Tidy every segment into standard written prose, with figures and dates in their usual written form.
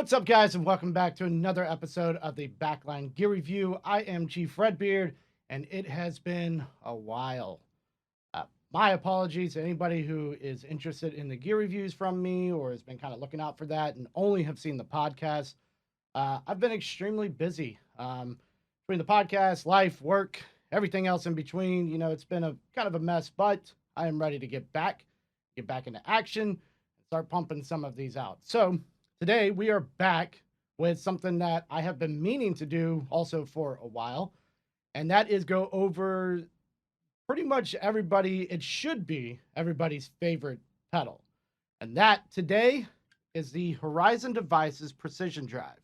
What's up, guys, and welcome back to another episode of the Backline Gear Review. I am Chief Redbeard, and it has been a while. My apologies to anybody who is interested in the gear reviews from me or has been kind of looking out for that and only have seen the podcast. I've been extremely busy between the podcast, life, work, everything else in between. You know, it's been a kind of a mess, but I am ready to get back into action, and start pumping some of these out. So today we are back with something that I have been meaning to do also for a while, and that is go over pretty much it should be everybody's favorite pedal. And that today is the Horizon Devices Precision Drive.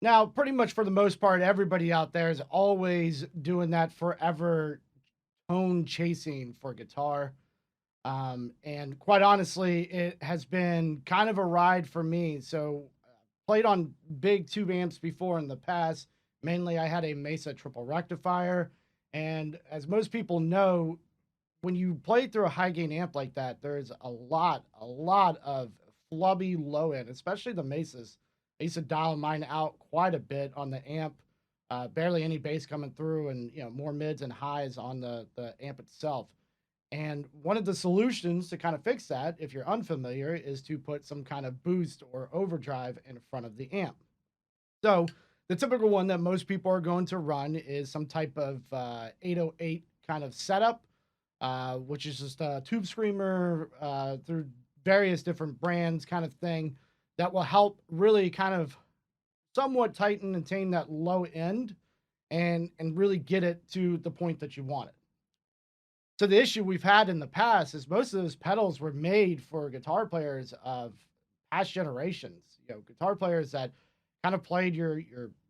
Now, pretty much for the most part, everybody out there is always doing that forever tone chasing for guitar. And quite honestly, it has been kind of a ride for me. So, played on big tube amps before in the past. Mainly, I had a Mesa triple rectifier. And as most people know, when you play through a high gain amp like that, there's a lot of flubby low end, especially the Mesas. I used to dial mine out quite a bit on the amp, barely any bass coming through, and more mids and highs on the amp itself. And one of the solutions to kind of fix that, if you're unfamiliar, is to put some kind of boost or overdrive in front of the amp. So the typical one that most people are going to run is some type of 808 kind of setup, which is just a tube screamer through various different brands kind of thing that will help really kind of somewhat tighten and tame that low end and really get it to the point that you want it. So the issue we've had in the past is most of those pedals were made for guitar players of past generations, guitar players that kind of played your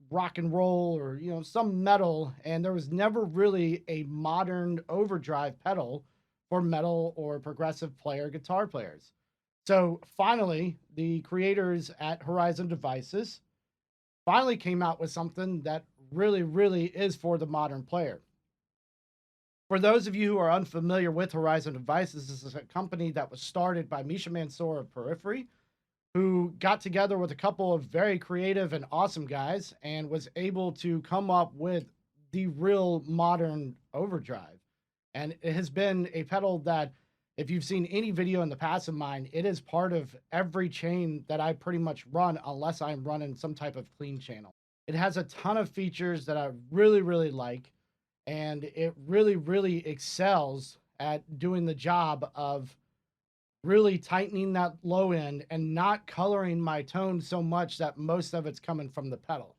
rock and roll or, some metal, and there was never really a modern overdrive pedal for metal or progressive guitar players. So finally, the creators at Horizon Devices finally came out with something that really is for the modern player. For those of you who are unfamiliar with Horizon Devices, this is a company that was started by Misha Mansour of Periphery, who got together with a couple of very creative and awesome guys and was able to come up with the real modern overdrive. And it has been a pedal that, if you've seen any video in the past of mine, it is part of every chain that I pretty much run, unless I'm running some type of clean channel. It has a ton of features that I really like, and it really excels at doing the job of really tightening that low end and not coloring my tone so much that most of it's coming from the pedal.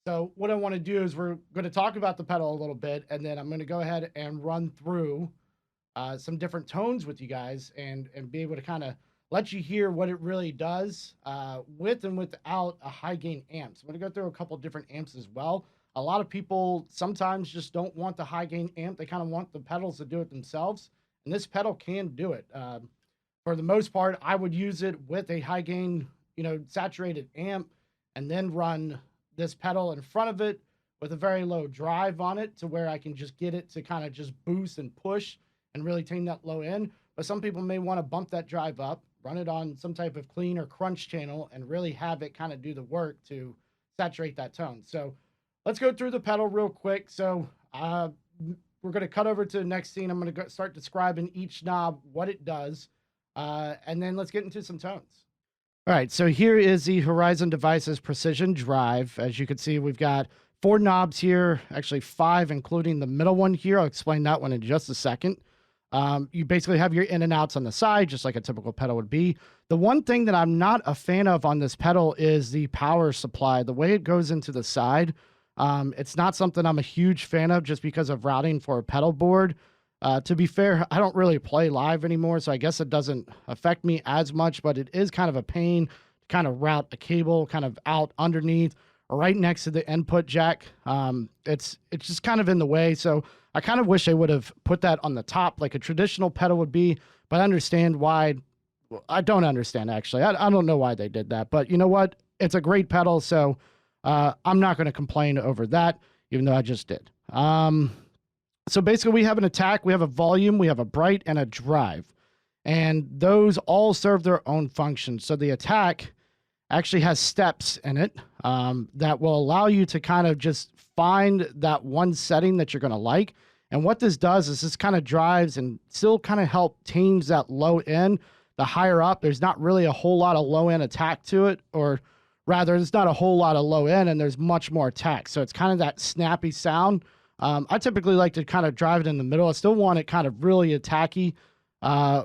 So what I want to do is we're going to talk about the pedal a little bit, and then I'm going to go ahead and run through some different tones with you guys and be able to kind of let you hear what it really does with and without a high gain amp. So I'm going to go through a couple different amps as well. A lot of people sometimes just don't want the high gain amp. They kind of want the pedals to do it themselves, and this pedal can do it. For the most part, I would use it with a high gain, saturated amp, and then run this pedal in front of it with a very low drive on it to where I can just get it to kind of just boost and push and really tame that low end. But some people may want to bump that drive up, run it on some type of clean or crunch channel, and really have it kind of do the work to saturate that tone. So let's go through the pedal real quick. So we're going to cut over to the next scene. I'm going to start describing each knob, what it does, and then let's get into some tones. All right, so here is the Horizon Devices Precision Drive. As you can see, we've got 4 knobs here, actually 5, including the middle one here. I'll explain that one in just a second. You basically have your in and outs on the side, just like a typical pedal would be. The one thing that I'm not a fan of on this pedal is the power supply. The way it goes into the side, it's not something I'm a huge fan of just because of routing for a pedal board. To be fair, I don't really play live anymore, so I guess it doesn't affect me as much, but it is kind of a pain to kind of route a cable kind of out underneath right next to the input jack. It's just kind of in the way. So I kind of wish they would have put that on the top like a traditional pedal would be, but I understand why. Well, I don't understand, actually. I don't know why they did that, but you know what? It's a great pedal, so I'm not going to complain over that, even though I just did. So basically, we have an attack, we have a volume, we have a bright, and a drive. And those all serve their own function. So the attack actually has steps in it that will allow you to kind of just find that one setting that you're going to like. And what this does is this kind of drives and still kind of help change that low end. The higher up, there's not really a whole lot of low end attack to it, or rather, there's not a whole lot of low end and there's much more attack. So it's kind of that snappy sound. I typically like to kind of drive it in the middle. I still want it kind of really attacky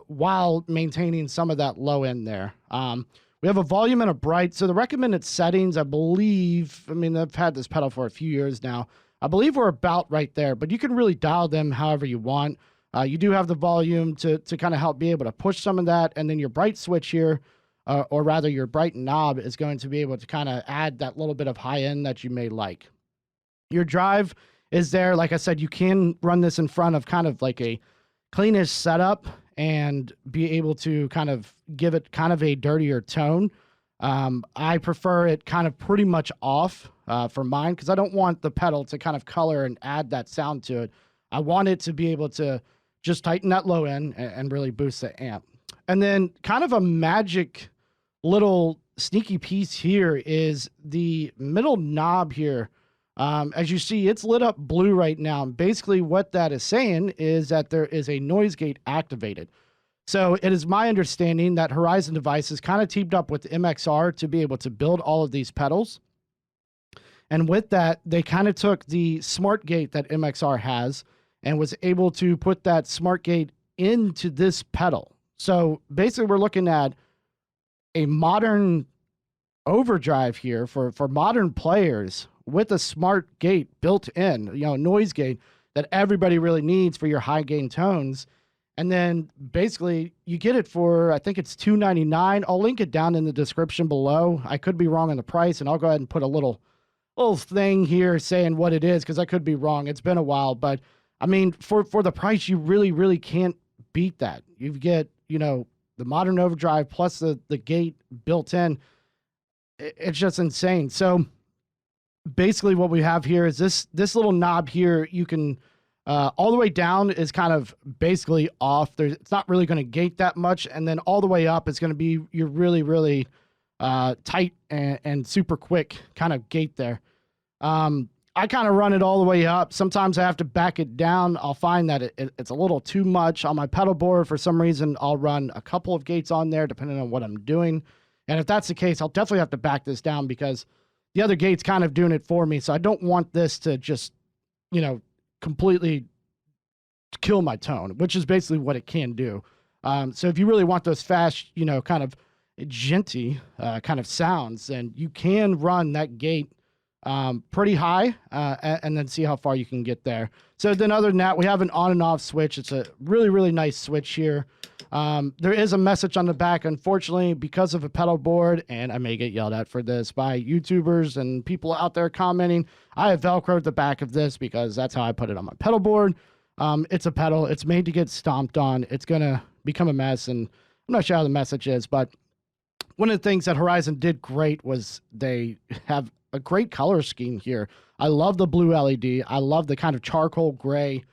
while maintaining some of that low end there. We have a volume and a bright. So the recommended settings, I believe, I mean, I've had this pedal for a few years now. I believe we're about right there, but you can really dial them however you want. You do have the volume to kind of help be able to push some of that. And then your bright switch here, or rather your bright knob, is going to be able to kind of add that little bit of high end that you may like. Your drive is there. Like I said, you can run this in front of kind of like a cleanish setup and be able to kind of give it kind of a dirtier tone. I prefer it kind of pretty much off for mine, because I don't want the pedal to kind of color and add that sound to it. I want it to be able to just tighten that low end and really boost the amp. And then kind of a magic little sneaky piece here is the middle knob here. As you see, it's lit up blue right now. And basically what that is saying is that there is a noise gate activated. So it is my understanding that Horizon Devices kind of teamed up with MXR to be able to build all of these pedals. And with that, they kind of took the smart gate that MXR has and was able to put that smart gate into this pedal. So basically we're looking at a modern overdrive here for modern players with a smart gate built in, noise gate that everybody really needs for your high gain tones. And then basically you get it for, I think it's $299. I'll link it down in the description below. I could be wrong on the price, and I'll go ahead and put a little thing here saying what it is, because I could be wrong. It's been a while, but I mean, for the price, you really, really can't beat that. You get, the modern overdrive plus the gate built in. It's just insane. So basically what we have here is this little knob here. You can, all the way down is kind of basically off. It's not really going to gate that much. And then all the way up is going to be your really, really tight and super quick kind of gate there. I kind of run it all the way up. Sometimes I have to back it down. I'll find that it's a little too much on my pedal board. For some reason, I'll run a couple of gates on there depending on what I'm doing. And if that's the case, I'll definitely have to back this down, because the other gate's kind of doing it for me. So I don't want this to just, completely kill my tone, which is basically what it can do. So if you really want those fast, kind of genty kind of sounds, then you can run that gate pretty high and then see how far you can get there. So then other than that, we have an on and off switch. It's a really, really nice switch here. There is a message on the back, unfortunately, because of a pedal board, and I may get yelled at for this by YouTubers and people out there commenting. I have Velcroed the back of this because that's how I put it on my pedal board. It's a pedal. It's made to get stomped on. It's going to become a mess, and I'm not sure how the message is, but one of the things that Horizon did great was they have a great color scheme here. I love the blue LED. I love the kind of charcoal gray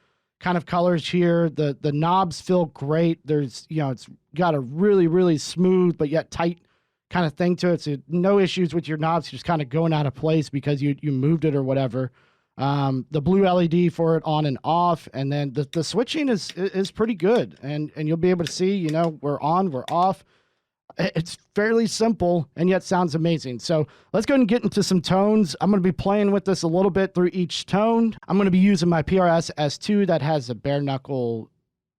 kind of colors here. The knobs feel great. There's, it's got a really, really smooth but yet tight kind of thing to it. So no issues with your knobs just kind of going out of place because you moved it or whatever. The blue LED for it on and off, and then the switching is pretty good, and you'll be able to see, we're on, we're off. It's fairly simple and yet sounds amazing. So let's go ahead and get into some tones. I'm going to be playing with this a little bit through each tone. I'm going to be using my PRS S2 that has the bare knuckle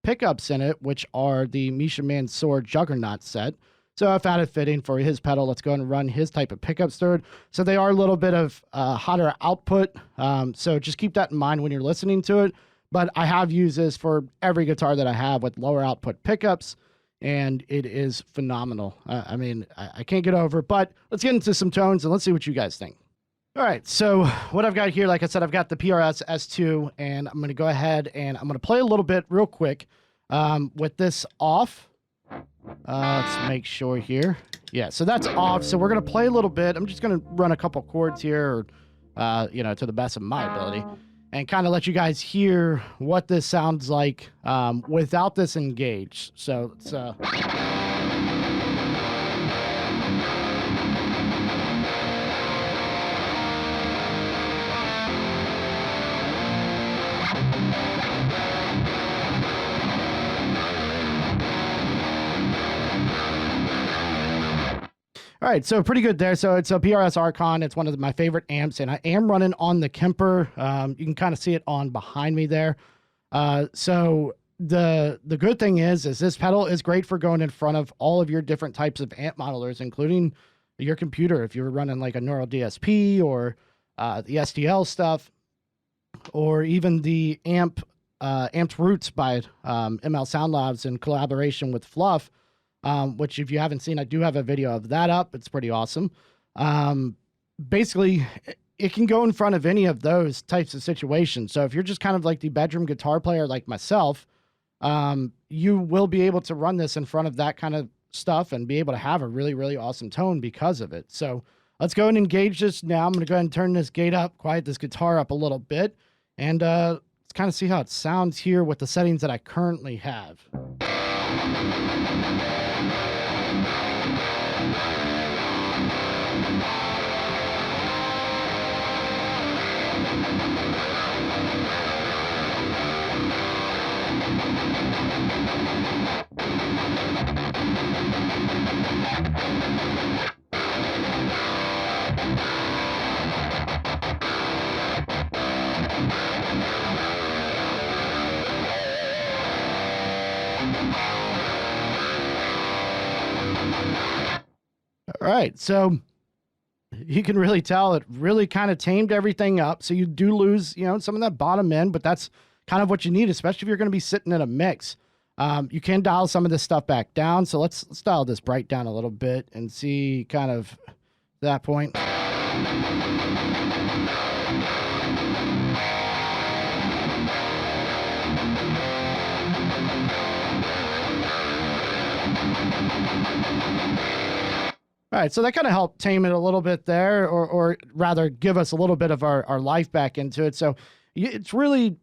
pickups in it, which are the Misha Mansour Juggernaut set. So I found it fitting for his pedal. Let's go ahead and run his type of pickups through it. So they are a little bit of hotter output. So just keep that in mind when you're listening to it. But I have used this for every guitar that I have with lower output pickups, and it is phenomenal. I mean, I can't get over it, but let's get into some tones and let's see what you guys think. All right, so what I've got here, like I said, I've got the PRS S2, and I'm going to go ahead and I'm going to play a little bit real quick with this off. Let's make sure here. Yeah, so that's off. So we're going to play a little bit. I'm just going to run a couple chords here, you know, to the best of my ability, and kind of let you guys hear what this sounds like without this engaged. So it's... All right, so pretty good there. So it's a PRS Archon. It's one of my favorite amps, and I am running on the Kemper. You can kind of see it on behind me there. So the good thing is this pedal is great for going in front of all of your different types of amp modelers, including your computer. If you're running like a Neural DSP or the STL stuff, or even the Amped Roots by ML Sound Labs in collaboration with Fluff. Which if you haven't seen, I do have a video of that up. It's pretty awesome. Basically, it can go in front of any of those types of situations. So if you're just kind of like the bedroom guitar player like myself, you will be able to run this in front of that kind of stuff and be able to have a really, really awesome tone because of it. So let's go and engage this now. I'm going to go ahead and turn this gate up, quiet this guitar up a little bit, and let's kind of see how it sounds here with the settings that I currently have. All right, so you can really tell it really kind of tamed everything up. So you do lose, you know, some of that bottom end, but that's kind of what you need, especially if you're going to be sitting in a mix. You can dial some of this stuff back down. So let's dial this bright down a little bit and see kind of that point. All right, so that kind of helped tame it a little bit there, or rather give us a little bit of our life back into it. So it's really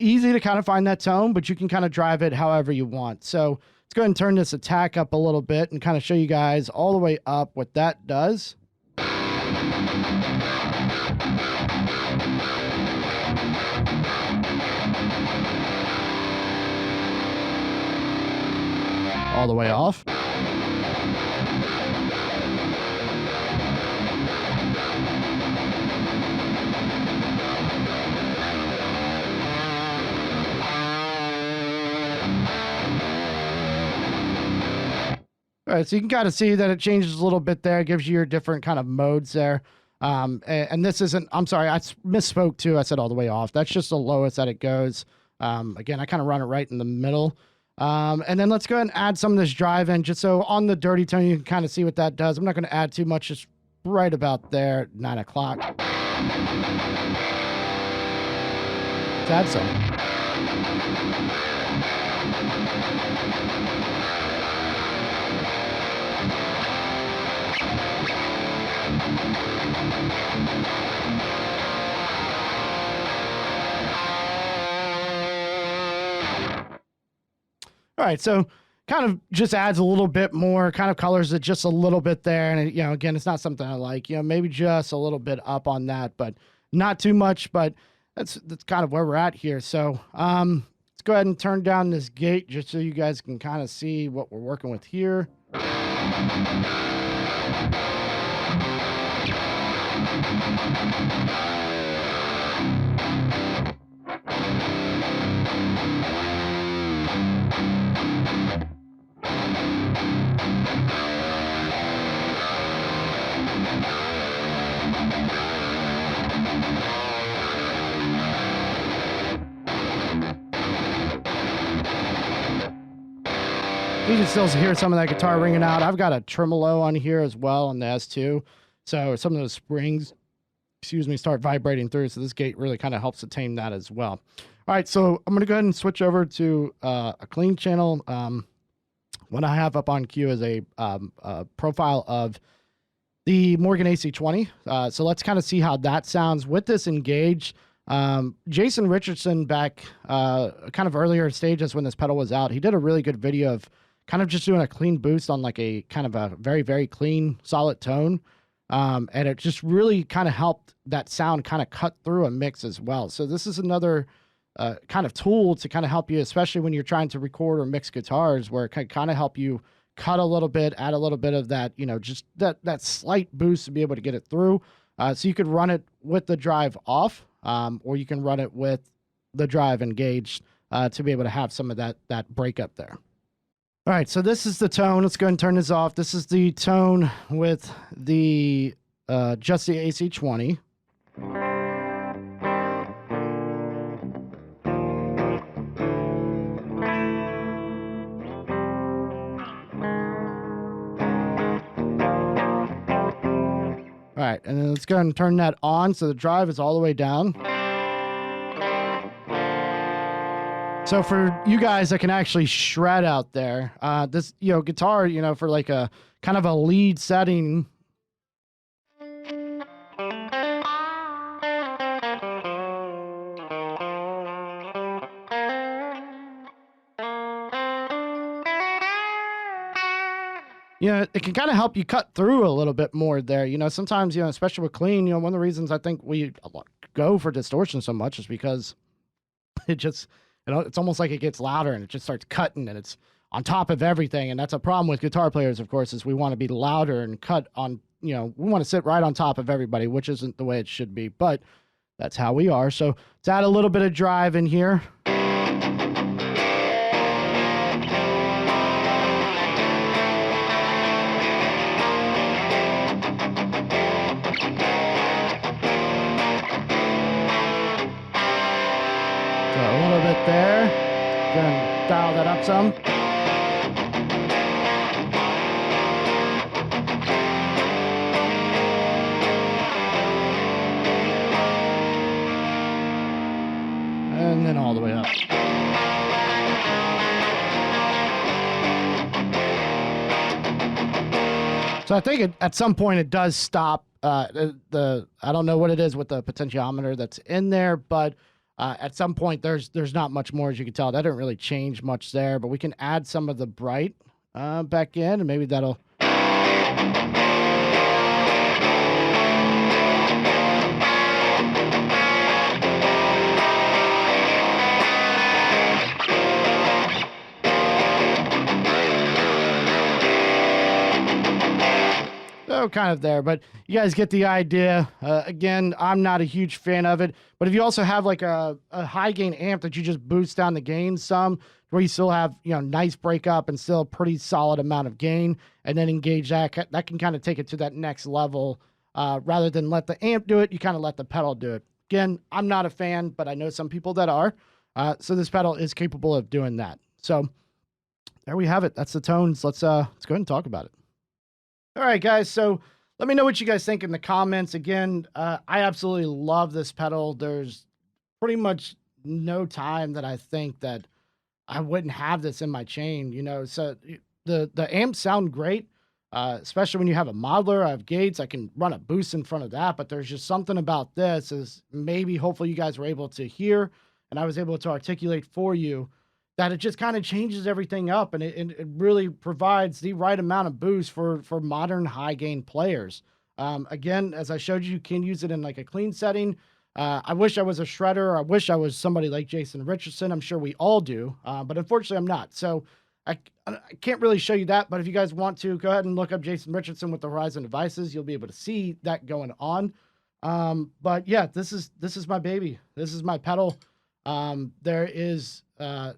easy to kind of find that tone, but you can kind of drive it however you want. So let's go ahead and turn this attack up a little bit and kind of show you guys all the way up what that does. All the way off. All right, so you can kind of see that it changes a little bit there. It gives you your different kind of modes there. And this isn't, I'm sorry, I misspoke too. I said all the way off. That's just the lowest that it goes. Again, I kind of run it right in the middle. And then let's go ahead and add some of this drive in, just so on the dirty tone, you can kind of see what that does. I'm not going to add too much, just right about there, 9 o'clock. Let's add some. All right, so kind of just adds a little bit more, kind of colors it just a little bit there. And, you know, again, it's not something I like, you know, maybe just a little bit up on that, but not too much. But that's kind of where we're at here. So let's go ahead and turn down this gate just so you guys can kind of see what we're working with here. You can still hear some of that guitar ringing out. I've got a tremolo on here as well on the S2. So some of those springs excuse me, start vibrating through. So this gate really kind of helps to tame that as well. All right, so I'm going to go ahead and switch over to a clean channel. What I have up on queue is a profile of the Morgan AC20. So let's kind of see how that sounds with this engaged. Jason Richardson back kind of earlier stages when this pedal was out, he did a really good video of kind of just doing a clean boost on like a kind of a very, very clean, solid tone. And it just really kind of helped that sound kind of cut through a mix as well. So this is another kind of tool to kind of help you, especially when you're trying to record or mix guitars, where it can kind of help you cut a little bit, add a little bit of that, you know, just that slight boost to be able to get it through. So you could run it with the drive off, or you can run it with the drive engaged to be able to have some of that breakup there. All right, so this is the tone. Let's go ahead and turn this off. This is the tone with the just the AC20. All right, and then let's go ahead and turn that on so the drive is all the way down. So for you guys that can actually shred out there, this, you know, guitar, you know, for like a kind of a lead setting. You know, it can kind of help you cut through a little bit more there. You know, sometimes, you know, especially with clean, you know, one of the reasons I think we go for distortion so much is because it just, you know, it's almost like it gets louder and it just starts cutting and it's on top of everything. And that's a problem with guitar players, of course, is we want to be louder and cut on, you know, we want to sit right on top of everybody, which isn't the way it should be, but that's how we are. So let's add a little bit of drive in here. A little bit there. Gonna dial that up some. And then all the way up. So I think at some point it does stop. I don't know what it is with the potentiometer that's in there, but at some point, there's not much more, as you can tell. That didn't really change much there, but we can add some of the bright back in, and maybe that'll... So kind of there, but you guys get the idea. Again, I'm not a huge fan of it, but if you also have like a high gain amp that you just boost down the gain some, where you still have, you know, nice breakup and still a pretty solid amount of gain, and then engage that can kind of take it to that next level. Rather than let the amp do it, you kind of let the pedal do it. Again, I'm not a fan, but I know some people that are. So this pedal is capable of doing that. So there we have it. That's the tones. Let's go ahead and talk about it. All right, guys. So let me know what you guys think in the comments. Again, I absolutely love this pedal. There's pretty much no time that I think that I wouldn't have this in my chain, you know. So the amps sound great, especially when you have a modeler. I have gates. I can run a boost in front of that, but there's just something about this, is maybe hopefully you guys were able to hear and I was able to articulate for you, that it just kind of changes everything up, and it really provides the right amount of boost for modern high gain players. Again, as I showed you, you can use it in like a clean setting. I wish I was a shredder. I wish I was somebody like Jason Richardson. I'm sure we all do, but unfortunately I'm not. So I can't really show you that, but if you guys want to, go ahead and look up Jason Richardson with the Horizon devices. You'll be able to see that going on. But yeah, this is my baby. This is my pedal. There is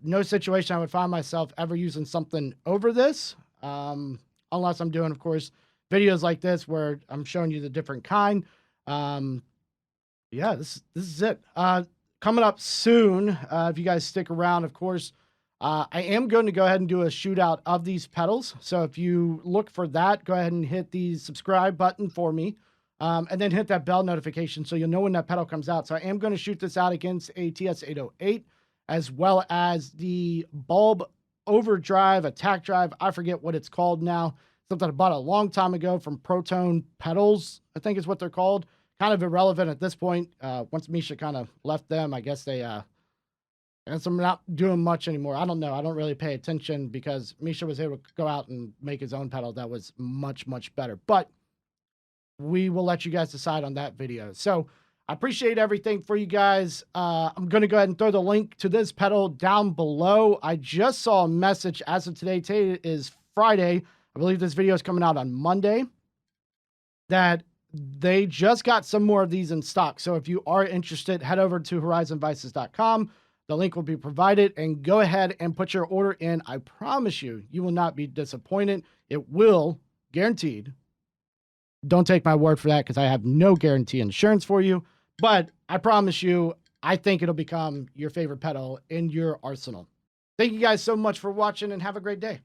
no situation I would find myself ever using something over this, unless I'm doing, of course, videos like this where I'm showing you the different kind. Yeah, this is it. Coming up soon, if you guys stick around, of course, I am going to go ahead and do a shootout of these pedals. So if you look for that, go ahead and hit the subscribe button for me. And then hit that bell notification so you'll know when that pedal comes out. So I am going to shoot this out against a TS-808, as well as the Bulb Overdrive, Attack Drive. I forget what it's called now. Something I bought a long time ago from Proton Pedals, I think is what they're called. Kind of irrelevant at this point. Once Misha kind of left them, I guess they, and so I'm not doing much anymore. I don't know. I don't really pay attention because Misha was able to go out and make his own pedal that was much, much better. But we will let you guys decide on that video. So I appreciate everything for you guys. I'm going to go ahead and throw the link to this pedal down below. I just saw a message as of today. Today is Friday. I believe this video is coming out on Monday, that they just got some more of these in stock. So if you are interested, head over to horizonvices.com. The link will be provided, and go ahead and put your order in. I promise you, you will not be disappointed. It will, guaranteed. Don't take my word for that because I have no guarantee insurance for you. But I promise you, I think it'll become your favorite pedal in your arsenal. Thank you guys so much for watching, and have a great day.